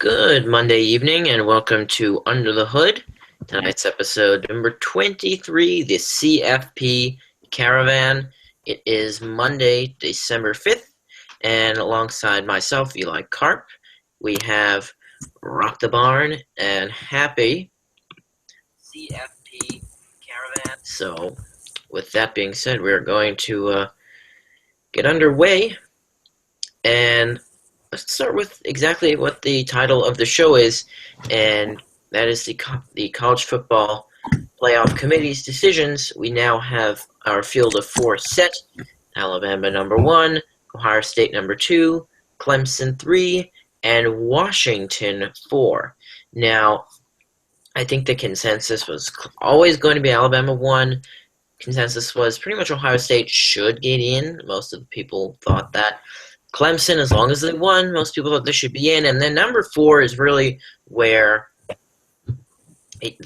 Good Monday evening and welcome to Under the Hood. Tonight's episode number 23, the CFP Caravan. It is Monday, December 5th, and alongside myself, Eli Karp, we have Rock the Barn and Happy CFP Caravan. So, with that being said, we're going to get underway, and let's start with exactly what the title of the show is, and that is the college football playoff committee's decisions. We now have our field of four set: Alabama number 1, Ohio State number 2, Clemson 3, and Washington 4. Now, I think the consensus was always going to be Alabama 1. Consensus was pretty much Ohio State should get in. Most of the people thought that. Clemson, as long as they won, most people thought they should be in. And then number 4 is really where a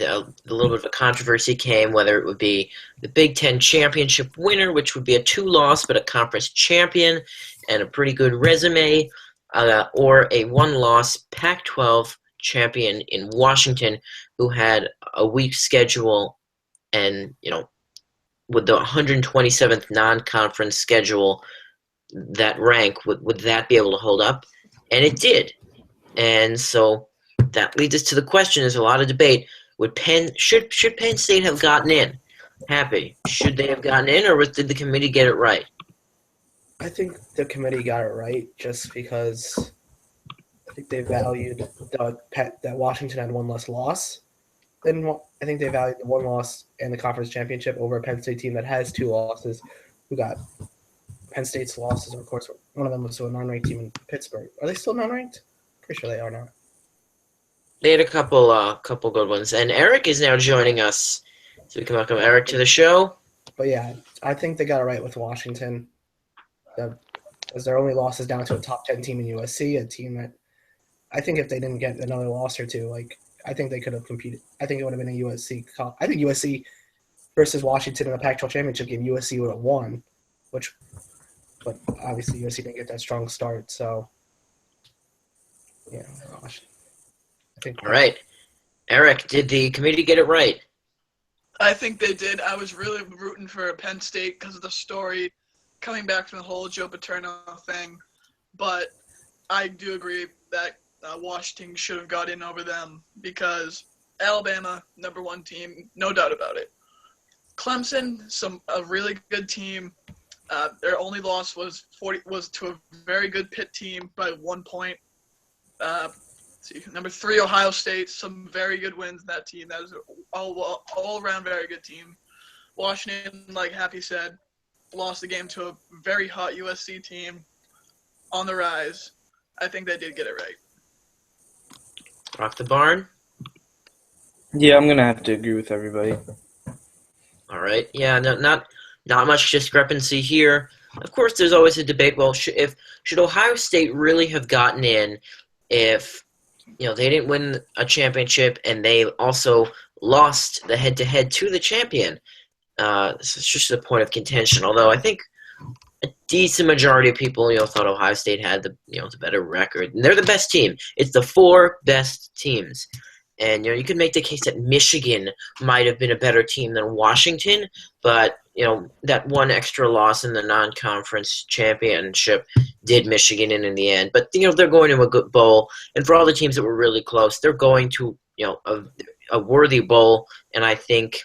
little bit of a controversy came, whether it would be the Big Ten championship winner, which would be a 2-loss but a conference champion and a pretty good resume, or a 1-loss Pac-12 champion in Washington who had a weak schedule and, with the 127th non-conference schedule, that rank, would that be able to hold up? And it did. And so that leads us to the question. There's a lot of debate. Should Penn State have gotten in? Happy. Should they have gotten in, or did the committee get it right? I think the committee got it right just because I think they valued that Washington had one less loss. I think they valued the 1 loss and the conference championship over a Penn State team that has 2 losses, who got Penn State's losses. Of course, one of them was to a non-ranked team in Pittsburgh. Are they still non-ranked? Pretty sure they are not. They had a couple good ones. And Eric is now joining us. So we can welcome Eric to the show. But yeah, I think they got it right with Washington. As their only loss is down to a top 10 team in USC, a team that I think if they didn't get another loss or two, I think they could have competed. I think it would have been a USC. I think USC versus Washington in the Pac-12 championship game, USC would have won, but obviously USC didn't get that strong start. So, yeah, gosh. All right. Eric, did the committee get it right? I think they did. I was really rooting for Penn State because of the story coming back from the whole Joe Paterno thing. But I do agree that Washington should have got in over them because Alabama, number 1 team, no doubt about it. Clemson, a really good team. Their only loss was to a very good Pitt team by 1 point. Number 3, Ohio State, some very good wins in that team. That is an all-around very good team. Washington, like Happy said, lost the game to a very hot USC team on the rise. I think they did get it right. Rock the Barn? Yeah, I'm going to have to agree with everybody. All right. Yeah, not much discrepancy here. Of course, there's always a debate. Well, should Ohio State really have gotten in if they didn't win a championship and they also lost the head-to-head to the champion? This is just a point of contention. Although I think a decent majority of people, thought Ohio State had the better record, and they're the best team. It's the 4 best teams. And, you could make the case that Michigan might have been a better team than Washington, but, that one extra loss in the non-conference championship did Michigan in the end. But, they're going to a good bowl. And for all the teams that were really close, they're going to, a worthy bowl. And I think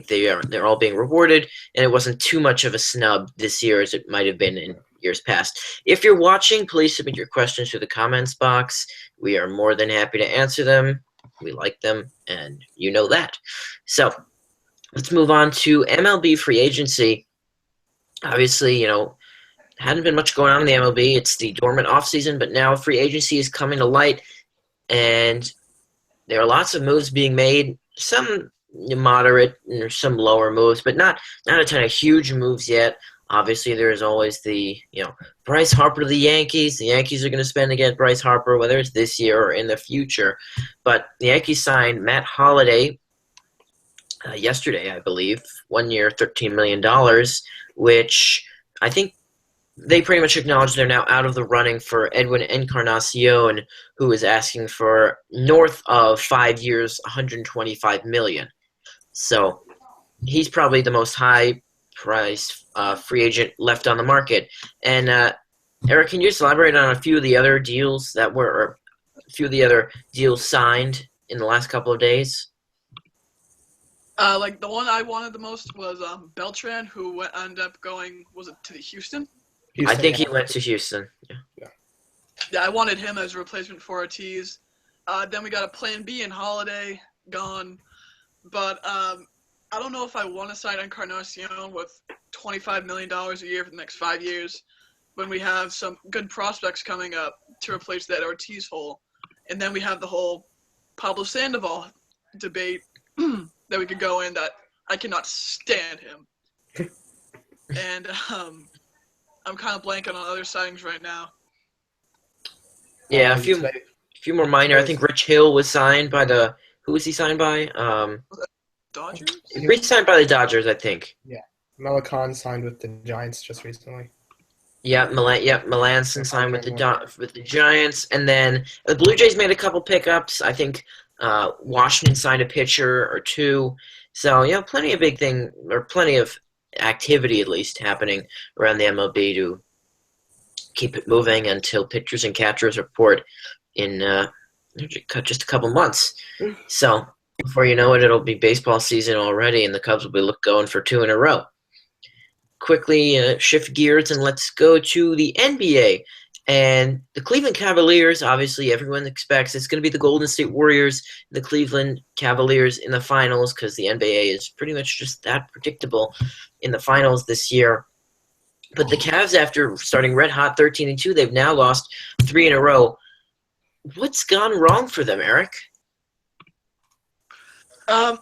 they're all being rewarded. And it wasn't too much of a snub this year as it might have been in years past. If you're watching, please submit your questions to the comments box. We are more than happy to answer them. We like them, and you know that. So let's move on to MLB Free Agency. Obviously, hadn't been much going on in the MLB. It's the dormant offseason, but now free agency is coming to light, and there are lots of moves being made, some moderate and some lower moves, but not a ton of huge moves yet. Obviously, there is always the, Bryce Harper to the Yankees. The Yankees are going to spend to get Bryce Harper, whether it's this year or in the future. But the Yankees signed Matt Holliday yesterday, I believe, 1 year, $13 million, which I think they pretty much acknowledge they're now out of the running for Edwin Encarnacion, who is asking for north of 5 years, $125 million. So he's probably the most high-priced free agent left on the market. And Eric, can you just elaborate on a few of the other deals that were, or a few of the other deals signed in the last couple of days? Like the one I wanted the most was Beltran, who ended up going, was it to the Houston? Houston, I think yeah. he went to Houston. Yeah, I wanted him as a replacement for Ortiz. Then we got a Plan B in Holiday gone, but I don't know if I want to sign Encarnacion with $25 million a year for the next 5 years when we have some good prospects coming up to replace that Ortiz hole. And then we have the whole Pablo Sandoval debate that we could go in that I cannot stand him. And I'm kind of blanking on other signings right now. Yeah, a few more minor. I think Rich Hill was signed by the. Who was he signed by? Dodgers? He re-signed by the Dodgers, I think. Melicon signed with the Giants just recently. Yeah, Melanson signed with the Giants, and then the Blue Jays made a couple pickups. I think Washington signed a pitcher or two. So plenty of activity at least happening around the MLB to keep it moving until pitchers and catchers report in just a couple months. So before you know it, it'll be baseball season already, and the Cubs will be going for 2 in a row. Quickly shift gears and let's go to the NBA. And the Cleveland Cavaliers, obviously everyone expects it's going to be the Golden State Warriors, the Cleveland Cavaliers in the finals because the NBA is pretty much just that predictable in the finals this year. But the Cavs, after starting red hot 13-2, they've now lost 3 in a row. What's gone wrong for them, Eric? I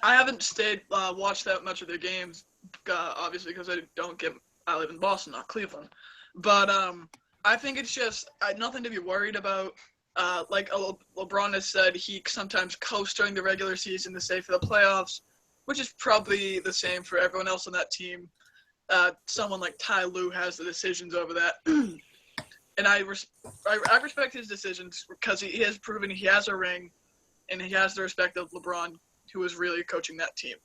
haven't watched that much of their games, obviously, because I live in Boston, not Cleveland. But I think it's just nothing to be worried about. Like LeBron has said, he sometimes coasts during the regular season to stay for the playoffs, which is probably the same for everyone else on that team. Someone like Ty Lue has the decisions over that. And I respect his decisions because he has proven he has a ring and he has the respect of LeBron, who is really coaching that team.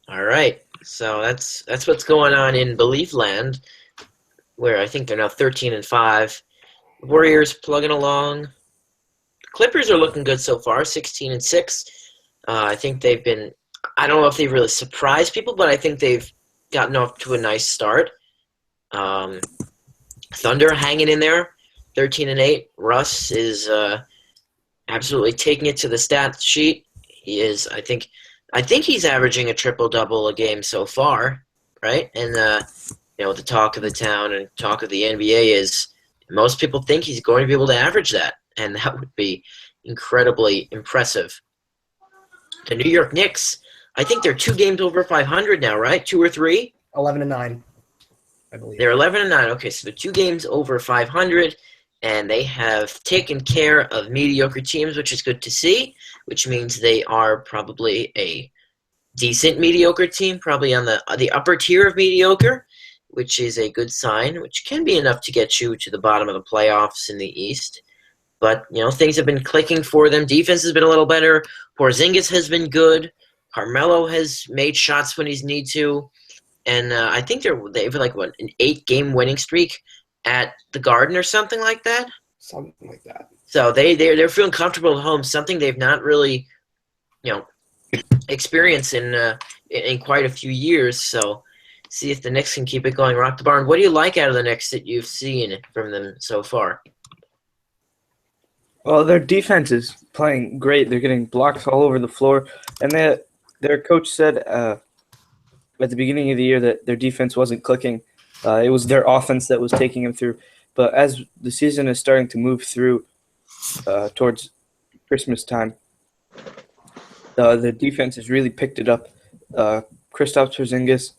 All right. So that's what's going on in Belief Land, where I think they're now 13-5. Warriors plugging along. The Clippers are looking good so far, 16-6. I think they've been – I don't know if they've really surprised people, but I think they've gotten off to a nice start. Thunder hanging in there, 13-8. Russ is absolutely taking it to the stat sheet. He is, I think he's averaging a triple-double a game so far, right? And, the talk of the town and talk of the NBA is most people think he's going to be able to average that, and that would be incredibly impressive. The New York Knicks, I think they're 2 games over 500 now, right? 2 or 3? 11-9, I believe. They're 11-9. Okay, so they're 2 games over 500, and they have taken care of mediocre teams, which is good to see, which means they are probably a decent mediocre team, probably on the upper tier of mediocre, which is a good sign, which can be enough to get you to the bottom of the playoffs in the East. But, things have been clicking for them. Defense has been a little better. Porzingis has been good. Carmelo has made shots when he's need to. And I think they have an 8-game winning streak at the Garden or something like that. Something like that. So they're feeling comfortable at home, something they've not really, experienced in quite a few years. So see if the Knicks can keep it going, rock the barn. What do you like out of the Knicks that you've seen from them so far? Well, their defense is playing great. They're getting blocks all over the floor. And their coach said at the beginning of the year that their defense wasn't clicking. It was their offense that was taking them through. But as the season is starting to move through towards Christmas time, the defense has really picked it up. Kristaps Porzingis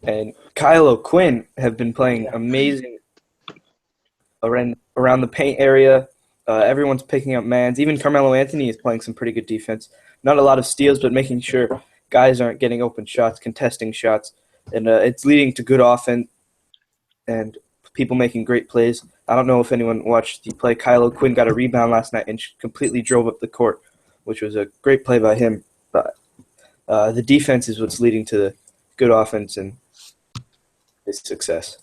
and Kyle O'Quinn have been playing amazing around the paint area. Everyone's picking up mans. Even Carmelo Anthony is playing some pretty good defense. Not a lot of steals, but making sure guys aren't getting open shots, contesting shots. And it's leading to good offense, and people making great plays. I don't know if anyone watched the play. Kylo Quinn got a rebound last night and completely drove up the court, which was a great play by him. But the defense is what's leading to the good offense and his success.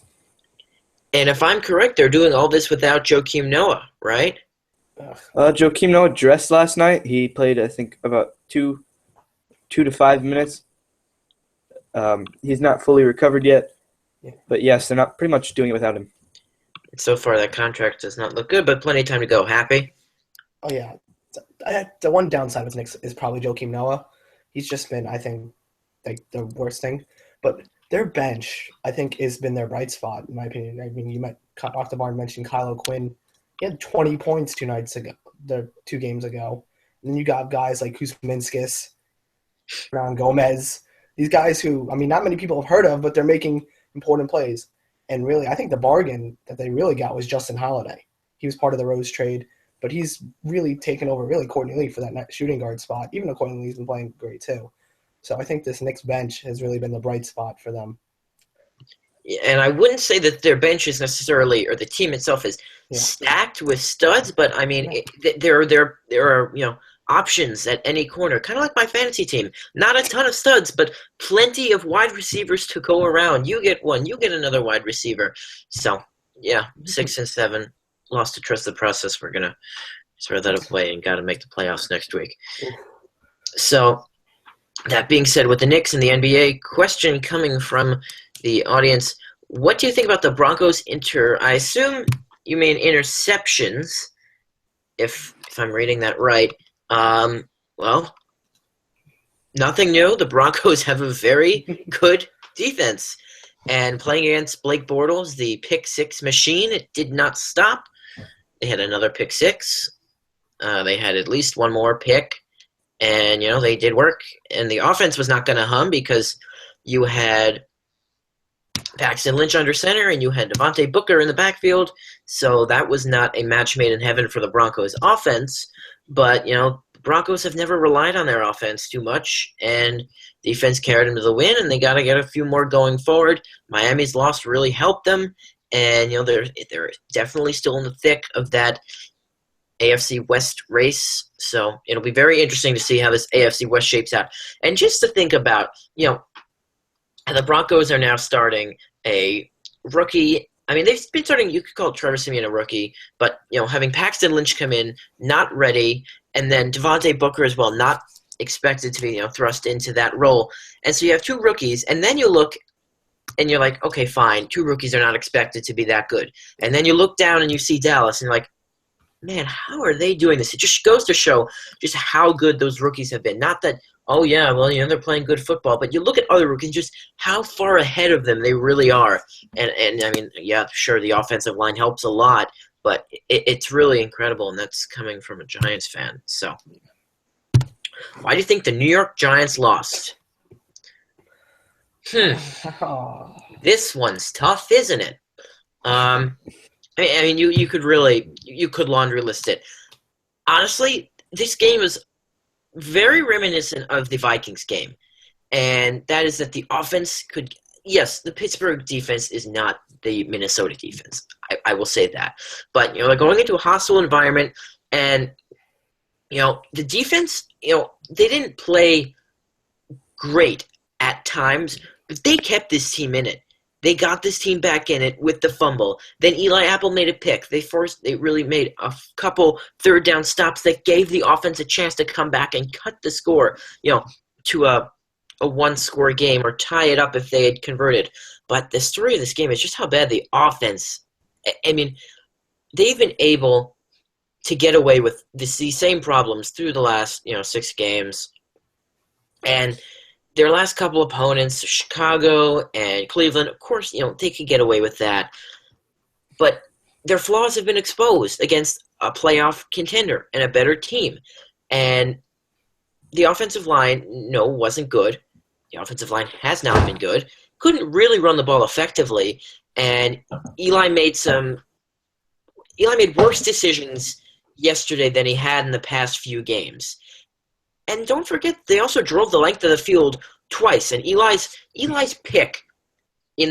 And if I'm correct, they're doing all this without Joakim Noah, right? Joakim Noah dressed last night. He played, I think, about 2 to 5 minutes. He's not fully recovered yet, but yes, they're not pretty much doing it without him. So far, that contract does not look good, but plenty of time to go. Happy? Oh, yeah. The one downside with Knicks is probably Joakim Noah. He's just been, I think, like the worst thing. But their bench, I think, has been their bright spot, in my opinion. I mean, Dr. Barn mentioned Kylo Quinn. He had 20 points 2 games ago. And then you got guys like Kuzminskis, Ron Gomez. These guys who, I mean, not many people have heard of, but they're making important plays. And really, I think the bargain that they really got was Justin Holiday. He was part of the Rose trade, but he's really taken over Courtney Lee for that shooting guard spot, even though Courtney Lee's been playing great too. So I think this Knicks bench has really been the bright spot for them. And I wouldn't say that their bench is necessarily, or the team itself is stacked with studs, but I mean, there are options at any corner, kind of like my fantasy team. Not a ton of studs, but plenty of wide receivers to go around. You get one, you get another wide receiver. So, 6 and 7, lost to trust the process. We're gonna throw that away and got to make the playoffs next week. So, that being said, with the Knicks and the NBA, question coming from the audience: what do you think about the Broncos I assume you mean interceptions, if I'm reading that right. Well, nothing new. The Broncos have a very good defense. And playing against Blake Bortles, the pick-6 machine, it did not stop. They had another pick-6. They had at least one more pick. And, they did work. And the offense was not going to hum because you had Paxton Lynch under center and you had Devontae Booker in the backfield. So that was not a match made in heaven for the Broncos offense. But, the Broncos have never relied on their offense too much, and defense carried them to the win, and they got to get a few more going forward. Miami's loss really helped them, and, they're definitely still in the thick of that AFC West race. So it'll be very interesting to see how this AFC West shapes out. And just to think about, the Broncos are now starting a rookie. I mean, they've been starting, you could call Trevor Siemian a rookie, but, having Paxton Lynch come in, not ready, and then Devontae Booker as well, not expected to be, thrust into that role. And so you have 2 rookies, and then you look, and you're like, okay, fine, 2 rookies are not expected to be that good. And then you look down and you see Dallas, and you're like, man, how are they doing this? It just goes to show just how good those rookies have been. Not that, oh, yeah, well, they're playing good football. But you look at other rookies, just how far ahead of them they really are. And I mean, yeah, sure, the offensive line helps a lot, but it's really incredible, and that's coming from a Giants fan. So why do you think the New York Giants lost? This one's tough, isn't it? I mean, you could laundry list it. Honestly, this game is very reminiscent of the Vikings game, and that is that the offense could. Yes, the Pittsburgh defense is not the Minnesota defense. I will say that, but they're going into a hostile environment, and the defense, they didn't play great at times, but they kept this team in it. They got this team back in it with the fumble. Then Eli Apple made a pick. They really made a couple third down stops that gave the offense a chance to come back and cut the score, to a 1-score game or tie it up if they had converted. But the story of this game is just how bad the offense. I mean, they've been able to get away with these same problems through the last 6 games, and their last couple opponents, Chicago and Cleveland, of course, they could get away with that. But their flaws have been exposed against a playoff contender and a better team. And the offensive line, wasn't good. The offensive line has not been good. Couldn't really run the ball effectively. And Eli made worse decisions yesterday than he had in the past few games. And don't forget, they also drove the length of the field twice. And Eli's pick at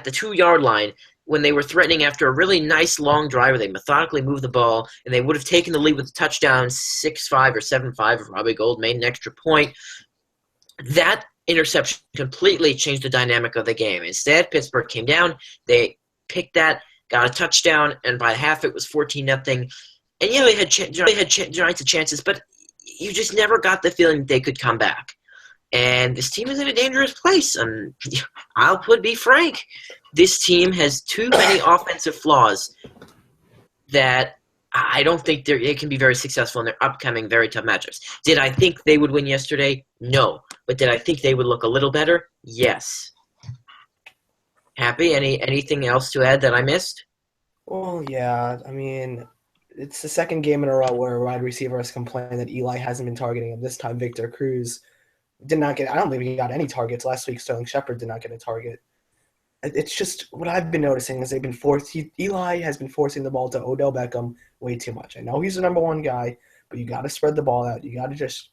the 2-yard line when they were threatening after a really nice long drive where they methodically moved the ball and they would have taken the lead with a touchdown 6-5 or 7-5 if Robbie Gould made an extra point. That interception completely changed the dynamic of the game. Instead, Pittsburgh came down, they picked that, got a touchdown, and by half it was 14-0. And yeah, they had Giants chances, but you just never got the feeling that they could come back. And this team is in a dangerous place. And I'll be frank, this team has too many offensive flaws that I don't think they can be very successful in their upcoming very tough matchups. Did I think they would win yesterday? No. But did I think they would look a little better? Yes. Happy? Anything else to add that I missed? Well, yeah. I mean, it's the second game in a row where a wide receiver has complained that Eli hasn't been targeting him. This time, Victor Cruz did not get – I don't believe he got any targets. Last week, Sterling Shepard did not get a target. It's just what I've been noticing is Eli has been forcing the ball to Odell Beckham way too much. I know he's the number one guy, but you got to spread the ball out. You got to just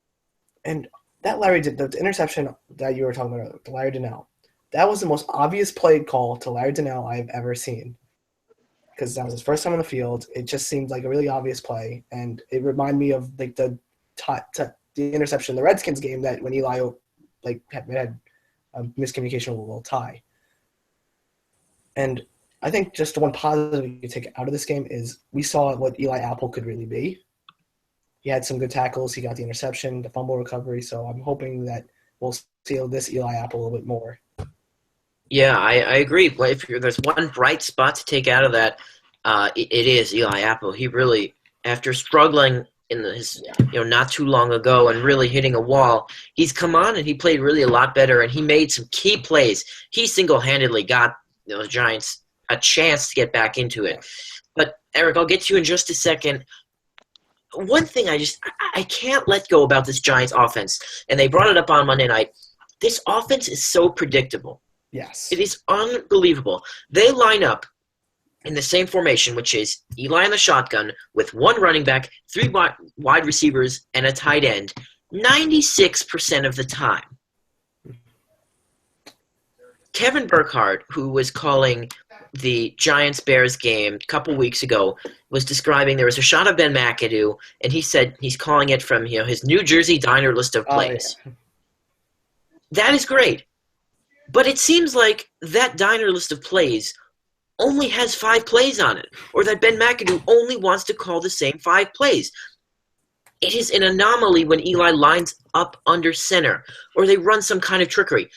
– and that the interception that you were talking about, Larry Donnell, that was the most obvious play call to Larry Donnell I've ever seen because that was his first time on the field. It just seemed like a really obvious play, and it reminded me of like the interception in the Redskins game that when Eli had a miscommunication with a little tie. And I think just the one positive you take out of this game is we saw what Eli Apple could really be. He had some good tackles. He got the interception, the fumble recovery. So I'm hoping that we'll see this Eli Apple a little bit more. Yeah, I agree. But if there's one bright spot to take out of that, it is Eli Apple. He really, after struggling in his not too long ago and really hitting a wall, he's come on and he played really a lot better and he made some key plays. He single-handedly got the Giants a chance to get back into it. But Eric, I'll get to you in just a second. One thing I can't let go about this Giants offense, and they brought it up on Monday night. This offense is so predictable. Yes. It is unbelievable. They line up in the same formation, which is Eli in the shotgun with one running back, 3 wide receivers, and a tight end 96% of the time. Kevin Burkhardt, who was calling the Giants-Bears game a couple weeks ago, was describing there was a shot of Ben McAdoo, and he said he's calling it from his New Jersey diner list of plays. Yeah. That is great. But it seems like that diner list of plays only has 5 plays on it, or that Ben McAdoo only wants to call the same 5 plays. It is an anomaly when Eli lines up under center, or they run some kind of trickery.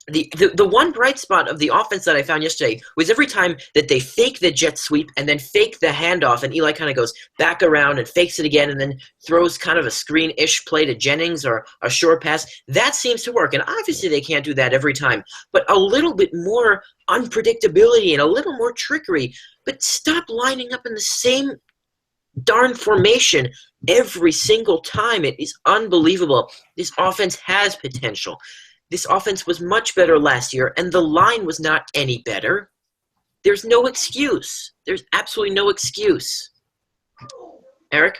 The one bright spot of the offense that I found yesterday was every time that they fake the jet sweep and then fake the handoff, and Eli kind of goes back around and fakes it again and then throws kind of a screen-ish play to Jennings or a short pass. That seems to work, and obviously they can't do that every time. But a little bit more unpredictability and a little more trickery, but stop lining up in the same darn formation every single time. It is unbelievable. This offense has potential. This offense was much better last year, and the line was not any better. There's no excuse. There's absolutely no excuse. Eric?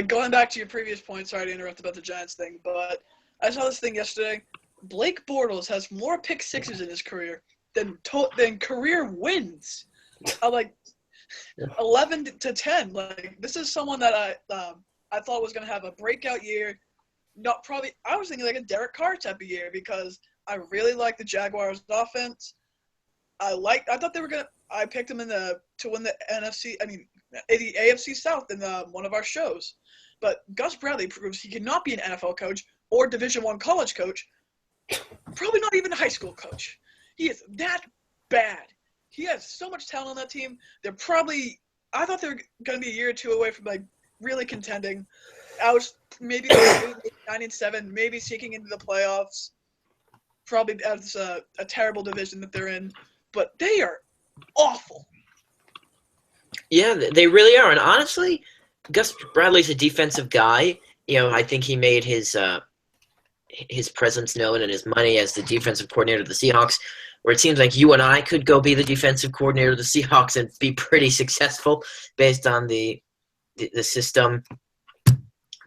Going back to your previous point, sorry to interrupt about the Giants thing, but I saw this thing yesterday. Blake Bortles has more pick sixes in his career than career wins. Like 11 to 10. Like, this is someone that I thought was going to have a breakout year. I was thinking like a Derek Carr type of year because I really like the Jaguars' offense. I picked them to win the AFC South in one of our shows. But Gus Bradley proves he cannot be an NFL coach or Division I college coach, probably not even a high school coach. He is that bad. He has so much talent on that team. I thought they were going to be a year or two away from like really contending. I was maybe 9-7, maybe sneaking into the playoffs. Probably as a terrible division that they're in, but they are awful. Yeah, they really are. And honestly, Gus Bradley's a defensive guy. I think he made his presence known and his money as the defensive coordinator of the Seahawks, where it seems like you and I could go be the defensive coordinator of the Seahawks and be pretty successful based on the system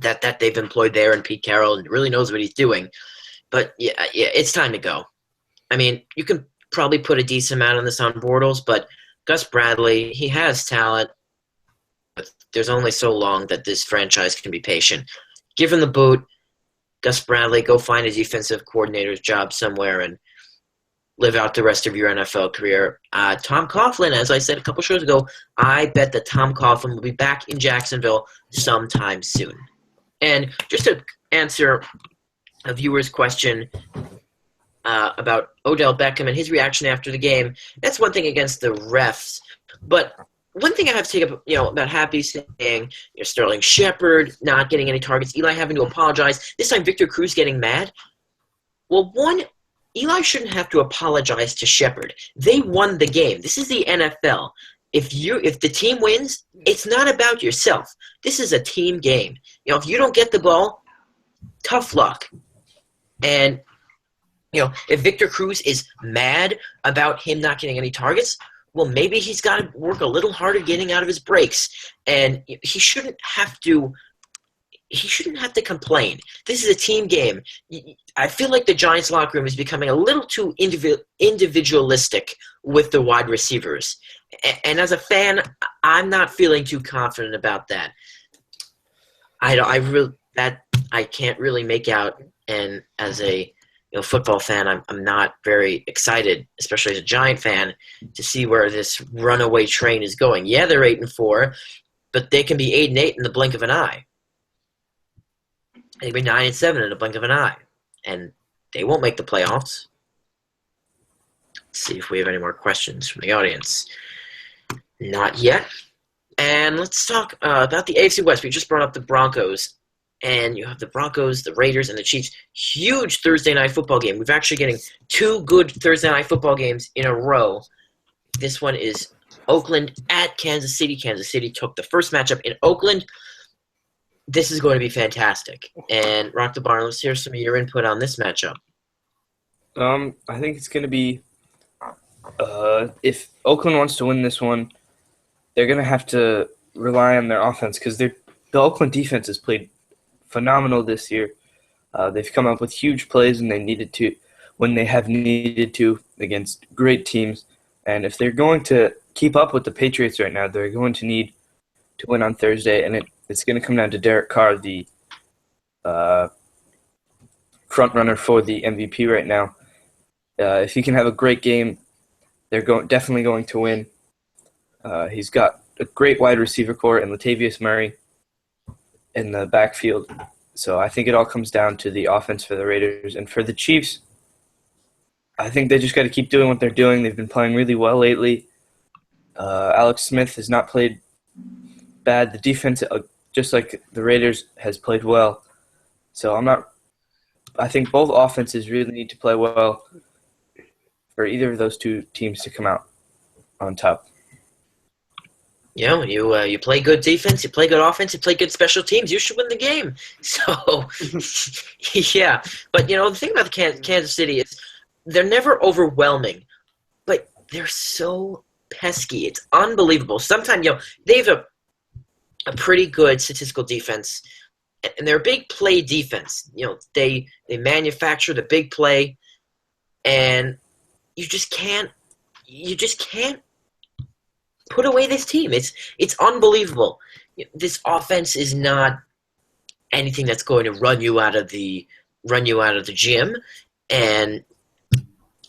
that they've employed there, and Pete Carroll really knows what he's doing. But yeah, it's time to go. I mean, you can probably put a decent amount on this on Bortles, but Gus Bradley, he has talent. But there's only so long that this franchise can be patient. Give him the boot. Gus Bradley, go find a defensive coordinator's job somewhere and live out the rest of your NFL career. Tom Coughlin, as I said a couple shows ago, I bet that Tom Coughlin will be back in Jacksonville sometime soon. And just to answer a viewer's question about Odell Beckham and his reaction after the game, that's one thing against the refs. But one thing I have to take up, about Happy saying, Sterling Shepard not getting any targets, Eli having to apologize, this time Victor Cruz getting mad. Well, one, Eli shouldn't have to apologize to Shepard. They won the game. This is the NFL. If the team wins, it's not about yourself. This is a team game. If you don't get the ball, tough luck. And if Victor Cruz is mad about him not getting any targets, well, maybe he's got to work a little harder getting out of his breaks, and he shouldn't have to complain. This is a team game. I feel like the Giants locker room is becoming a little too individualistic with the wide receivers. And as a fan, I'm not feeling too confident about that. I can't really make out, and as a football fan, I'm not very excited, especially as a Giant fan, to see where this runaway train is going. Yeah, they're 8-4, but they can be 8-8 in the blink of an eye. They can be 9-7 in the blink of an eye, and they won't make the playoffs. Let's see if we have any more questions from the audience. Not yet. And let's talk about the AFC West. We just brought up the Broncos. And you have the Broncos, the Raiders, and the Chiefs. Huge Thursday night football game. We've actually getting 2 good Thursday night football games in a row. This one is Oakland at Kansas City. Kansas City took the first matchup in Oakland. This is going to be fantastic. And Rock the Barn, let's hear some of your input on this matchup. I think it's going to be if Oakland wants to win this one, they're going to have to rely on their offense because the Oakland defense has played phenomenal this year. They've come up with huge plays when they have needed to against great teams. And if they're going to keep up with the Patriots right now, they're going to need to win on Thursday. And it's going to come down to Derek Carr, the front runner for the MVP right now. If he can have a great game, they're definitely going to win. He's got a great wide receiver core and Latavius Murray in the backfield. So I think it all comes down to the offense for the Raiders. And for the Chiefs, I think they just got to keep doing what they're doing. They've been playing really well lately. Alex Smith has not played bad. The defense, just like the Raiders, has played well. So I think both offenses really need to play well for either of those two teams to come out on top. You play good defense, you play good offense, you play good special teams, you should win the game. So, yeah. But, the thing about the Kansas City is they're never overwhelming, but they're so pesky. It's unbelievable. Sometimes, they have a pretty good statistical defense, and they're a big play defense. They manufacture the big play, and you just can't put away this team. It's unbelievable. This offense is not anything that's going to run you out of the gym, and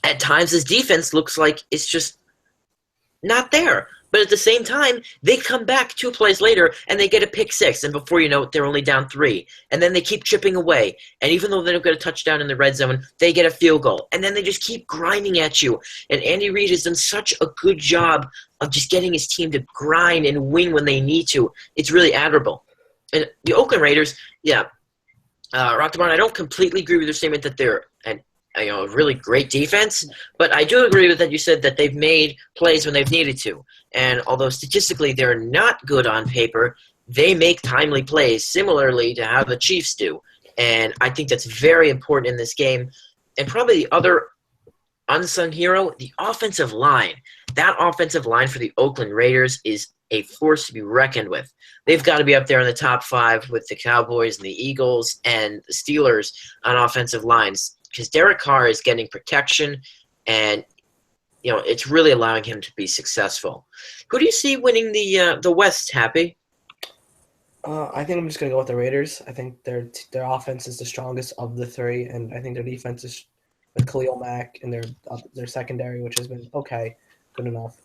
at times this defense looks like it's just not there. But at the same time, they come back 2 plays later and they get a pick 6, and before you know it, they're only down 3. And then they keep chipping away. And even though they don't get a touchdown in the red zone, they get a field goal. And then they just keep grinding at you. And Andy Reid has done such a good job of just getting his team to grind and win when they need to. It's really admirable. And the Oakland Raiders, Rock the Barn, I don't completely agree with your statement that they're a really great defense, but I do agree with that you said that they've made plays when they've needed to. And although statistically they're not good on paper, they make timely plays similarly to how the Chiefs do. And I think that's very important in this game. And probably the other unsung hero, the offensive line. That offensive line for the Oakland Raiders is a force to be reckoned with. They've got to be up there in the top 5 with the Cowboys and the Eagles and the Steelers on offensive lines. because Derek Carr is getting protection, and it's really allowing him to be successful. Who do you see winning the West, Happy? I think I'm just gonna go with the Raiders. I think their offense is the strongest of the three, and I think their defense is with Khalil Mack and their secondary, which has been okay, good enough.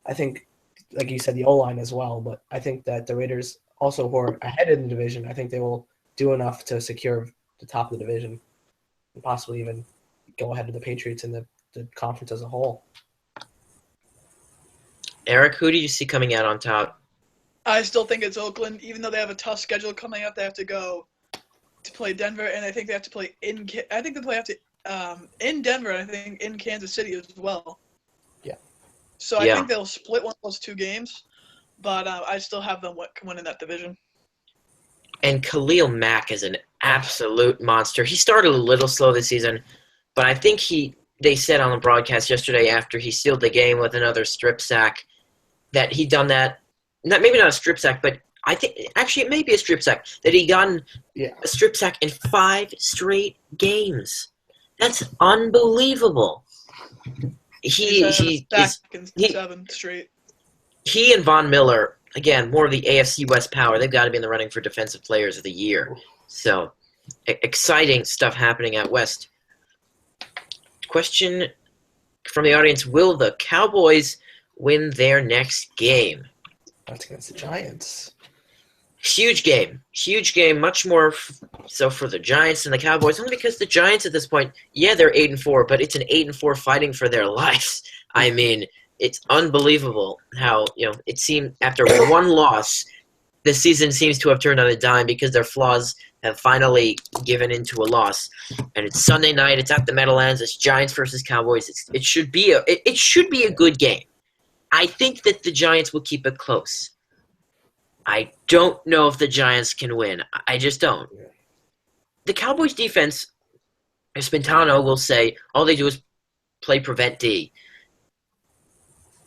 I think, like you said, the O-line as well, but I think that the Raiders also, who are ahead in the division, I think they will do enough to secure the top of the division and possibly even go ahead of the Patriots in the conference as a whole. Eric, who do you see coming out on top? I still think it's Oakland, even though they have a tough schedule coming up. They have to go to play Denver, and I think they have to play in. I think they play in Denver, and I think in Kansas City as well. Yeah. So I think they'll split one of those two games, but I still have them winning that division. And Khalil Mack is an absolute monster. He started a little slow this season, but I think they said on the broadcast yesterday after he sealed the game with another strip sack that he'd done that. Maybe not a strip sack, but I think actually it may be a strip sack, that he gotten a strip sack in 5 straight games. That's unbelievable. He 7 straight. He and Von Miller, again, more of the AFC West power. They've got to be in the running for Defensive Players of the Year. So, exciting stuff happening out West. Question from the audience: will the Cowboys win their next game? That's against the Giants. Huge game. Much more so for the Giants than the Cowboys. Only because the Giants at this point, they're 8-4, but it's an 8-4 fighting for their lives. I mean, it's unbelievable how it seemed after one loss, the season seems to have turned on a dime because their flaws have finally given into a loss. And it's Sunday night. It's at the Meadowlands. It's Giants versus Cowboys. It should be a good game. I think that the Giants will keep it close. I don't know if the Giants can win. I just don't. The Cowboys' defense, Spintano will say, all they do is play prevent D.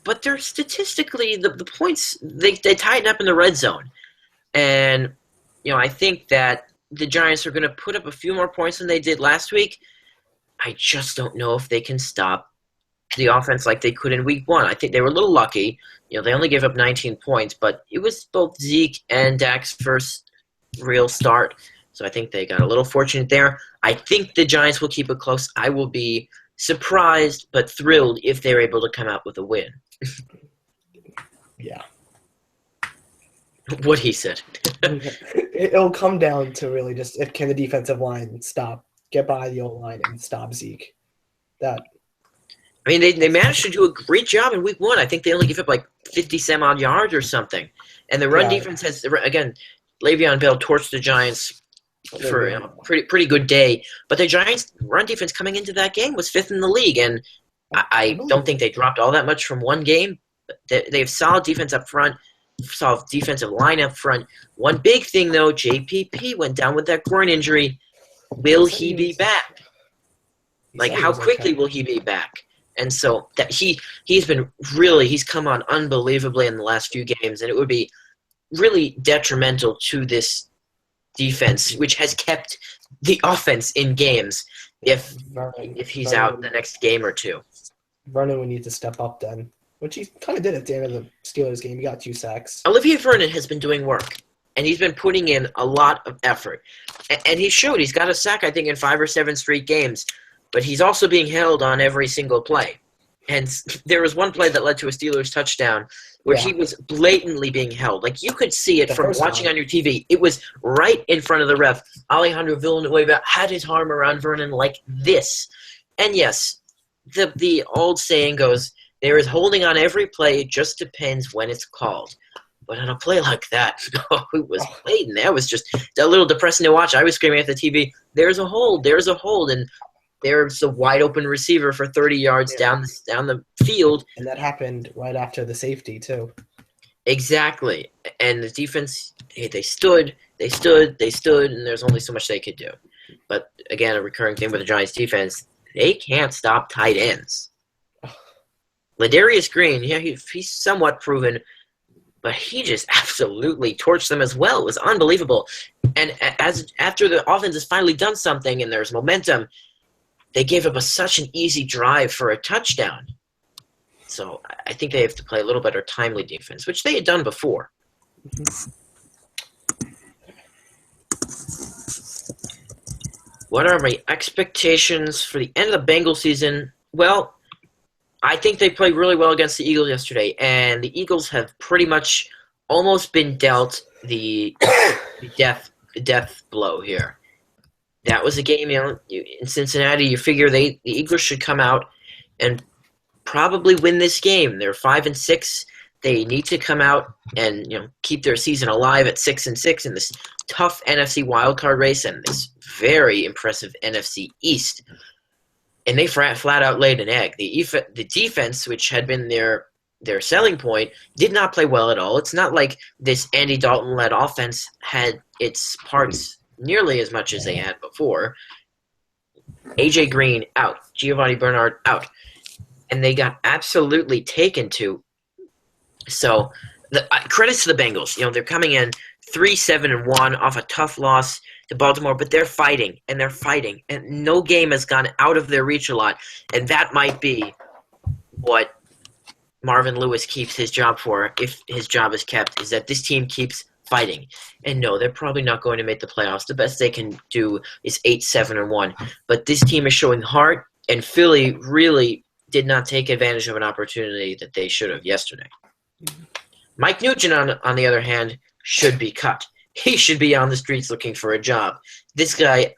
But they're statistically, the points, they tighten up in the red zone. And, I think that the Giants are going to put up a few more points than they did last week. I just don't know if they can stop the offense like they could in week 1. I think they were a little lucky. They only gave up 19 points, but it was both Zeke and Dak's first real start. So I think they got a little fortunate there. I think the Giants will keep it close. I will be surprised but thrilled if they're able to come out with a win. Yeah. What he said. It'll come down to really just can the defensive line get by the O-line and stop Zeke. They managed to do a great job in week 1. I think they only give up like 50-some-odd yards or something. And the run defense has, again, Le'Veon Bell torched the Giants for a pretty good day. But the Giants' run defense coming into that game was 5th in the league. And I don't think they dropped all that much from one game. They have solid defense up front, solid defensive line up front. One big thing, though, JPP went down with that groin injury. Will he be back? How quickly will he be back? And so that he's come on unbelievably in the last few games, and it would be really detrimental to this defense, which has kept the offense in games if he's out the next game or two. Vernon would need to step up then, which he kind of did at the end of the Steelers game. He got 2 sacks. Olivier Vernon has been doing work, and he's been putting in a lot of effort. And he showed he's got a sack, I think, in 5 or 7 straight games. But he's also being held on every single play. And there was one play that led to a Steelers touchdown where he was blatantly being held. You could see it from watching on your TV. It was right in front of the ref. Alejandro Villanueva had his arm around Vernon like this. And yes, the old saying goes, there is holding on every play. It just depends when it's called. But on a play like that, it was blatant. That was just a little depressing to watch. I was screaming at the TV, there's a hold. And there's a wide open receiver for 30 yards down the field. And that happened right after the safety, too. Exactly. And the defense, they stood, and there's only so much they could do. But, again, a recurring thing with the Giants' defense, they can't stop tight ends. Ladarius Green, he's somewhat proven, but he just absolutely torched them as well. It was unbelievable. And after the offense has finally done something and there's momentum, they gave up such an easy drive for a touchdown. So I think they have to play a little better timely defense, which they had done before. What are my expectations for the end of the Bengals season? Well, I think they played really well against the Eagles yesterday, and the Eagles have pretty much almost been dealt the death blow here. That was a game, in Cincinnati. You figure the Eagles should come out and probably win this game. They're 5-6. They need to come out and keep their season alive at 6-6 in this tough NFC wildcard race and this very impressive NFC East. And they flat out laid an egg. The defense, which had been their selling point, did not play well at all. It's not like this Andy Dalton-led offense had its parts nearly as much as they had before. A.J. Green out. Giovanni Bernard out. And they got absolutely taken to. So, credits to the Bengals. They're coming in 3-7-1 off a tough loss to Baltimore, but they're fighting, and no game has gone out of their reach a lot, and that might be what Marvin Lewis keeps his job for, if his job is kept, is that this team keeps fighting. And no, they're probably not going to make the playoffs. The best they can do is 8-7-1, but this team is showing heart, and Philly really did not take advantage of an opportunity that they should have yesterday. Mike Nugent, on the other hand, should be cut. He should be on the streets looking for a job. This guy,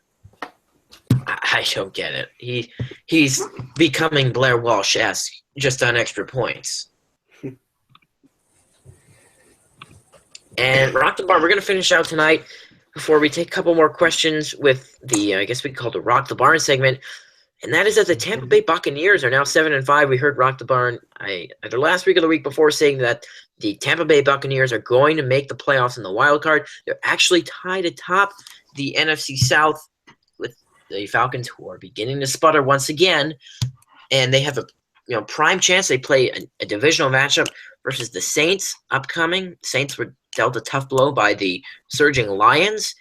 I don't get it. He's becoming Blair Walsh-esque just on extra points. And Rock the Barn, we're going to finish out tonight before we take a couple more questions with the, I guess we call the Rock the Barn segment. And that is that the Tampa Bay Buccaneers are now 7-5. We heard Rock the Barn either last week or the week before saying that the Tampa Bay Buccaneers are going to make the playoffs in the wild card. They're actually tied atop the NFC South with the Falcons, who are beginning to sputter once again. And they have a prime chance. They play a divisional matchup versus the Saints upcoming. Saints were dealt a tough blow by the surging Lions.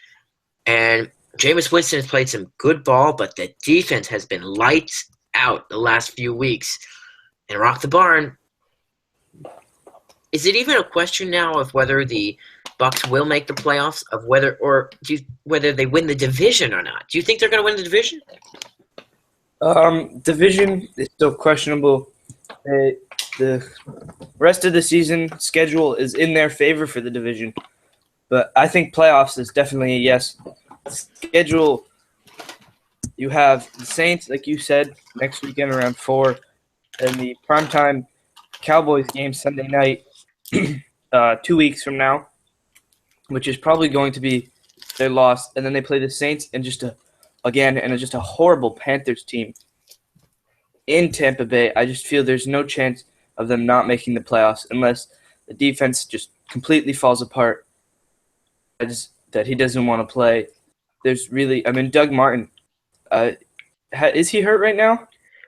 And Jameis Winston has played some good ball, but the defense has been lights out the last few weeks. And Rock the Barn, is it even a question now of whether the Bucs will make the playoffs, of whether they win the division or not? Do you think they're going to win the division? Division is still questionable. The rest of the season schedule is in their favor for the division, but I think playoffs is definitely a yes. Schedule, you have the Saints, like you said, next weekend around 4, and the primetime Cowboys game Sunday night, 2 weeks from now, which is probably going to be their loss. And then they play the Saints and just a horrible Panthers team in Tampa Bay. I just feel there's no chance of them not making the playoffs unless the defense just completely falls apart. That he doesn't want to play. There's really, Doug Martin, is he hurt right now?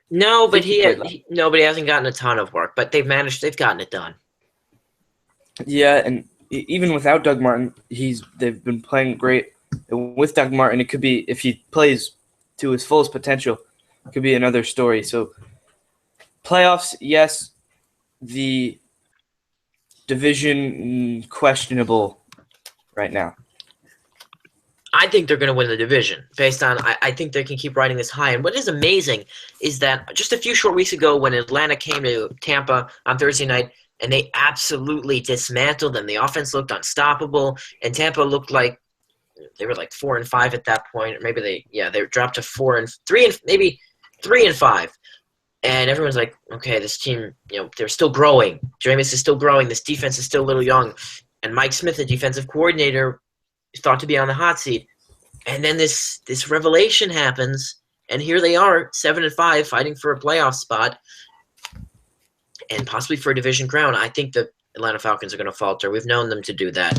No, but he hasn't gotten a ton of work. But they've gotten it done. Yeah, and even without Doug Martin, they've been playing great. And with Doug Martin, it could be, if he plays to his fullest potential, it could be another story. So playoffs, yes. The division, questionable right now. I think they're going to win the division based on I think they can keep riding this high. And what is amazing is that just a few short weeks ago when Atlanta came to Tampa on Thursday night and they absolutely dismantled them, the offense looked unstoppable, and Tampa looked like they were like 4-5 at that point. Or maybe they dropped to 4-3 and maybe 3-5. And everyone's like, okay, this team, they're still growing. Jameis is still growing. This defense is still a little young. And Mike Smith, the defensive coordinator, is thought to be on the hot seat. And then this revelation happens, and here they are, 7-5, fighting for a playoff spot and possibly for a division crown. I think the Atlanta Falcons are going to falter. We've known them to do that.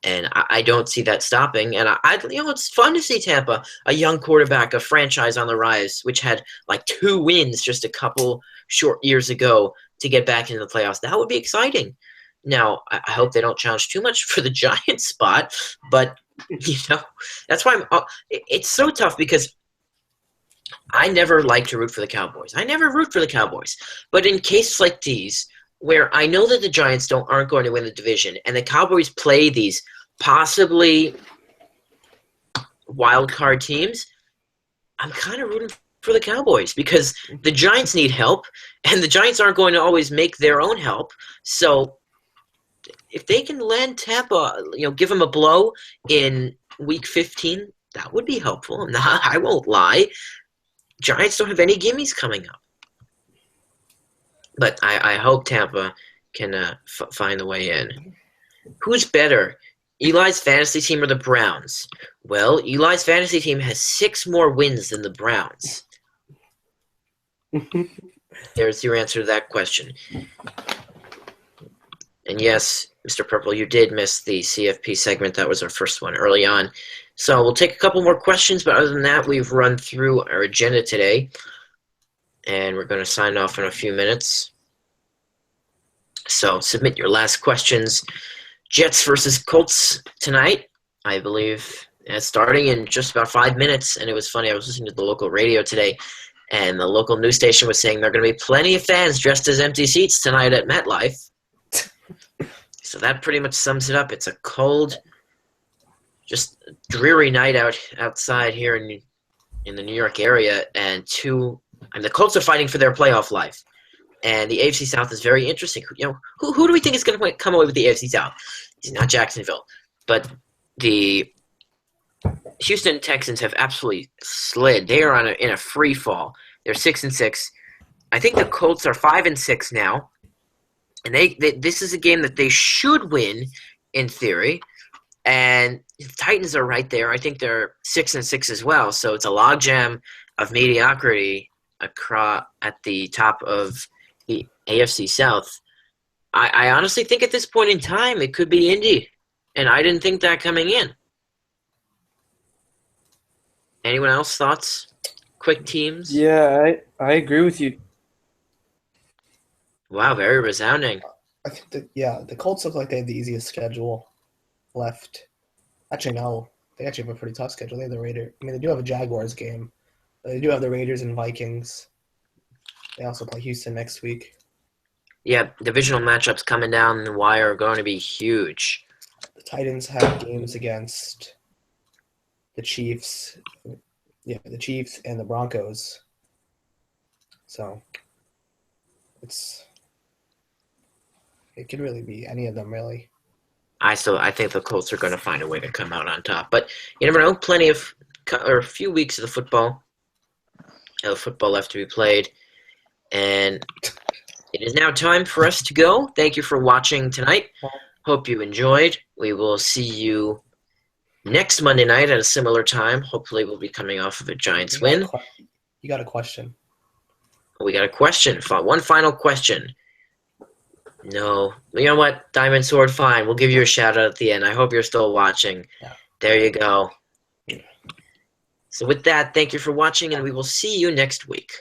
And I don't see that stopping. And it's fun to see Tampa, a young quarterback, a franchise on the rise, which had like 2 wins just a couple short years ago to get back into the playoffs. That would be exciting. Now, I hope they don't challenge too much for the Giants spot, but that's why it's so tough because I never like to root for the Cowboys. I never root for the Cowboys. But in cases like these, where I know that the Giants aren't going to win the division, and the Cowboys play these possibly wild card teams, I'm kind of rooting for the Cowboys because the Giants need help, and the Giants aren't going to always make their own help. So if they can land Tampa, give them a blow in Week 15, that would be helpful. I won't lie. Giants don't have any gimmies coming up. But I hope Tampa can find the way in. Who's better, Eli's fantasy team or the Browns? Well, Eli's fantasy team has 6 more wins than the Browns. There's your answer to that question. And yes, Mr. Purple, you did miss the CFP segment. That was our first one early on. So we'll take a couple more questions, but other than that, we've run through our agenda today. And we're going to sign off in a few minutes. So submit your last questions. Jets versus Colts tonight, I believe. Starting in just about 5 minutes. And it was funny, I was listening to the local radio today, and the local news station was saying there are going to be plenty of fans dressed as empty seats tonight at MetLife. So that pretty much sums it up. It's a cold, just dreary night outside here in the New York area, and the Colts are fighting for their playoff life. And the AFC South is very interesting. Who do we think is going to come away with the AFC South? It's not Jacksonville, but the Houston Texans have absolutely slid. They are in a free fall. They're 6-6. I think the Colts are 5-6 now, and this is a game that they should win in theory. And the Titans are right there. I think they're 6-6 as well. So it's a logjam of mediocrity at the top of the AFC South. I honestly think at this point in time it could be Indy, and I didn't think that coming in. Anyone else thoughts? Quick teams? Yeah, I agree with you. Wow, very resounding. I think the Colts look like they have the easiest schedule left. Actually, no. They actually have a pretty tough schedule. They have the Raiders. I mean, they do have a Jaguars game. But they do have the Raiders and Vikings. They also play Houston next week. Yeah, divisional matchups coming down the wire are going to be huge. The Titans have games against the Chiefs. Yeah, the Chiefs and the Broncos. So it could really be any of them, really. I think the Colts are going to find a way to come out on top. But you never know. A few weeks of the football left to be played. And it is now time for us to go. Thank you for watching tonight. Hope you enjoyed. We will see you next Monday night at a similar time. Hopefully we'll be coming off of a Giants win. You got a question. We got a question. One final question. No. You know what? Diamond Sword, fine. We'll give you a shout out at the end. I hope you're still watching. Yeah. There you go. So with that, thank you for watching, and we will see you next week.